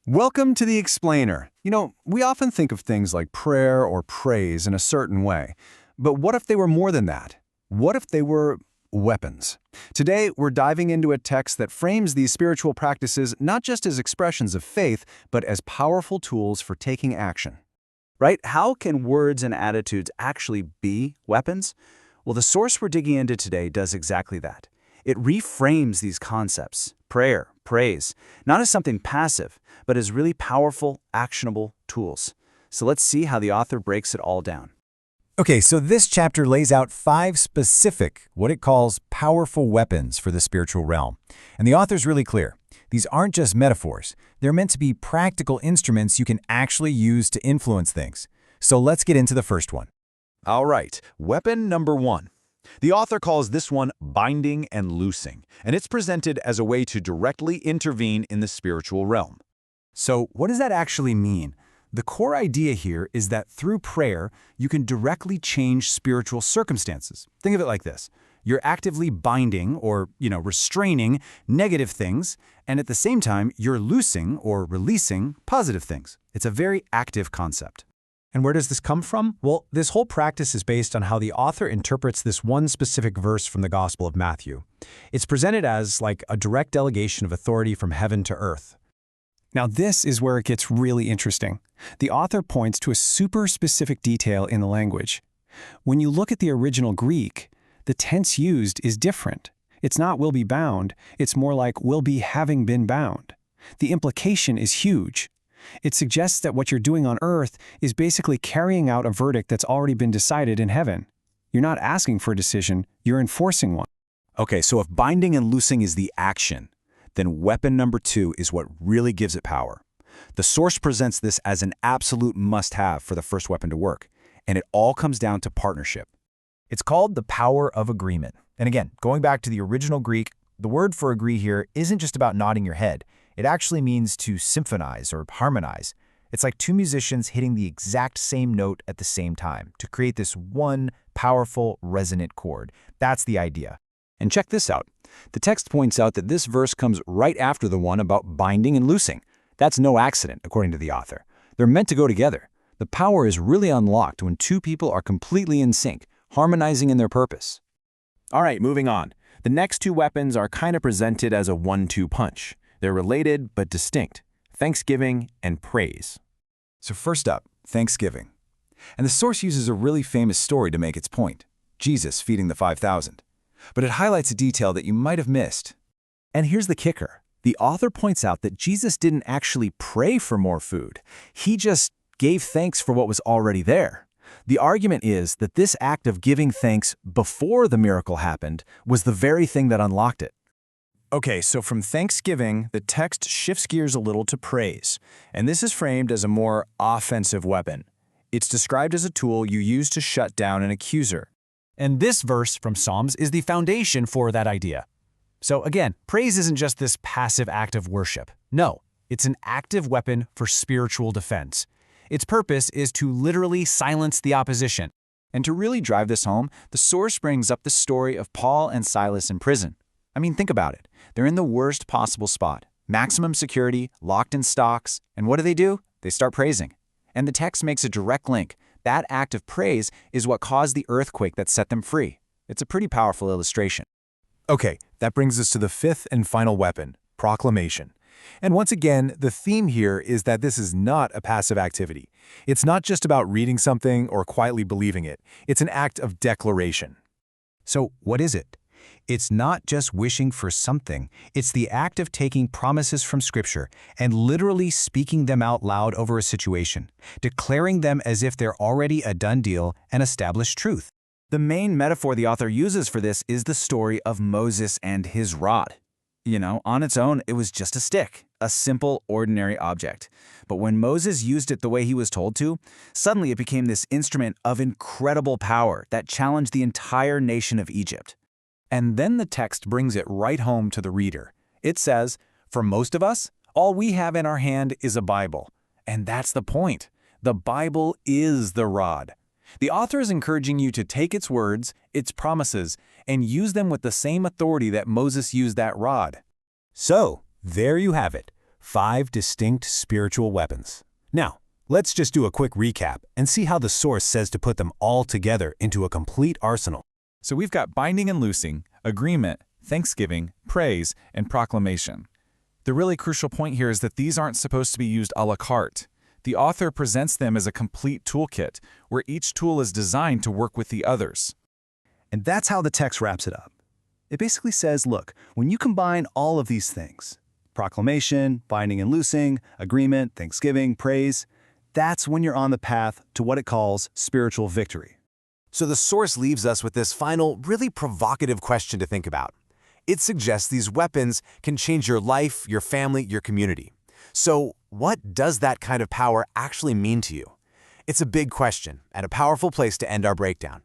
Welcome to the Explainer. We often think of things like prayer or praise in a certain way. But what if they were more than that? What if they were weapons? Today, we're diving into a text that frames these spiritual practices not just as expressions of faith, but as powerful tools for taking action. Right? How can words and attitudes actually be weapons? Well, the source we're digging into today does exactly that. It reframes these concepts, prayer, praise, not as something passive, but as really powerful, actionable tools. So let's see how the author breaks it all down. Okay, so this chapter lays out 5 specific, what it calls powerful weapons for the spiritual realm. And the author's really clear. These aren't just metaphors. They're meant to be practical instruments you can actually use to influence things. So let's get into the first one. All right, weapon number 1. The author calls this one binding and loosing, and it's presented as a way to directly intervene in the spiritual realm. So what does that actually mean? The core idea here is that through prayer, you can directly change spiritual circumstances. Think of it like this. You're actively binding or, restraining negative things, and at the same time, you're loosing or releasing positive things. It's a very active concept. And where does this come from? Well, this whole practice is based on how the author interprets this one specific verse from the Gospel of Matthew. It's presented as like a direct delegation of authority from heaven to earth. Now this is where it gets really interesting. The author points to a super specific detail in the language. When you look at the original Greek, the tense used is different. It's not will be bound, it's more like will be having been bound. The implication is huge. It suggests that what you're doing on earth is basically carrying out a verdict that's already been decided in heaven. You're not asking for a decision, you're enforcing one. Okay, so if binding and loosing is the action, then weapon number 2 is what really gives it power. The source presents this as an absolute must-have for the first weapon to work, and it all comes down to partnership. It's called the power of agreement. And again, going back to the original Greek, the word for agree here isn't just about nodding your head. It actually means to symphonize or harmonize. It's like 2 musicians hitting the exact same note at the same time to create this one powerful, resonant chord. That's the idea. And check this out. The text points out that this verse comes right after the one about binding and loosing. That's no accident, according to the author. They're meant to go together. The power is really unlocked when 2 people are completely in sync, harmonizing in their purpose. All right, moving on. The next 2 weapons are kind of presented as a 1-2 punch. They're related but distinct: thanksgiving and praise. So first up, thanksgiving. And the source uses a really famous story to make its point: Jesus feeding the 5,000. But it highlights a detail that you might have missed. And here's the kicker. The author points out that Jesus didn't actually pray for more food. He just gave thanks for what was already there. The argument is that this act of giving thanks before the miracle happened was the very thing that unlocked it. Okay, so from thanksgiving, the text shifts gears a little to praise, and this is framed as a more offensive weapon. It's described as a tool you use to shut down an accuser. And this verse from Psalms is the foundation for that idea. So again, praise isn't just this passive act of worship. No, it's an active weapon for spiritual defense. Its purpose is to literally silence the opposition. And to really drive this home, the source brings up the story of Paul and Silas in prison. I mean, think about it. They're in the worst possible spot. Maximum security, locked in stocks, and what do? They start praising. And the text makes a direct link. That act of praise is what caused the earthquake that set them free. It's a pretty powerful illustration. Okay, that brings us to the 5th and final weapon, proclamation. And once again, the theme here is that this is not a passive activity. It's not just about reading something or quietly believing it. It's an act of declaration. So what is it? It's not just wishing for something. It's the act of taking promises from Scripture and literally speaking them out loud over a situation, declaring them as if they're already a done deal and established truth. The main metaphor the author uses for this is the story of Moses and his rod. On its own, it was just a stick, a simple, ordinary object. But when Moses used it the way he was told to, suddenly it became this instrument of incredible power that challenged the entire nation of Egypt. And then the text brings it right home to the reader. It says, for most of us, all we have in our hand is a Bible. And that's the point. The Bible is the rod. The author is encouraging you to take its words, its promises, and use them with the same authority that Moses used that rod. So, there you have it. 5 distinct spiritual weapons. Now, let's just do a quick recap and see how the source says to put them all together into a complete arsenal. So we've got binding and loosing, agreement, thanksgiving, praise, and proclamation. The really crucial point here is that these aren't supposed to be used a la carte. The author presents them as a complete toolkit, where each tool is designed to work with the others. And that's how the text wraps it up. It basically says, look, when you combine all of these things, proclamation, binding and loosing, agreement, thanksgiving, praise, that's when you're on the path to what it calls spiritual victory. So the source leaves us with this final, really provocative question to think about. It suggests these weapons can change your life, your family, your community. So what does that kind of power actually mean to you? It's a big question and a powerful place to end our breakdown.